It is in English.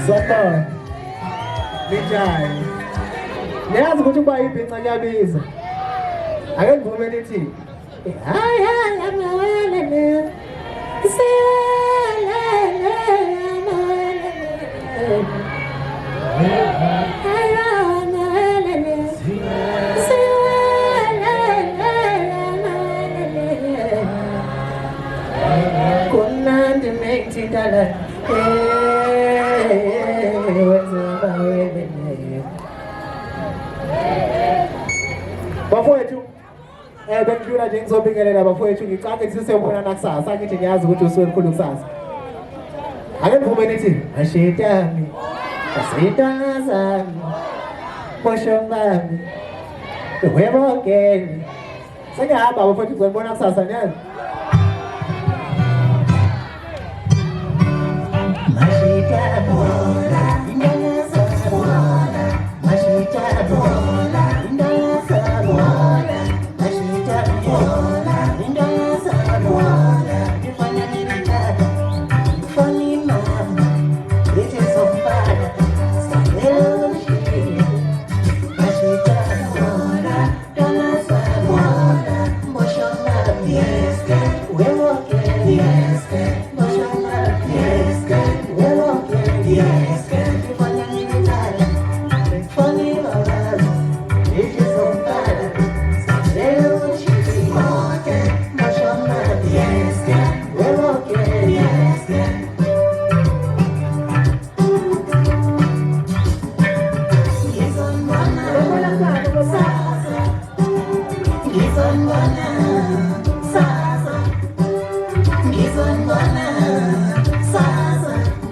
Sopor. Vijay. Niyazi ukuthi uba ibhinca kuyabiza. Ake ngivume lithi. Hayi hayi amawele. Kunandi mekithindala. Bafowethu bekudlula nje ngizobingelela bafowethu ngicake sisebona nakusasa ngithi ngiyazi ukuthi usuke elikhulu kusasa. Ake nivume nithi ashitami asitazami boshongami webogeni sengihamba bafowethu ngizobona kusasa nyazi. Gizon wana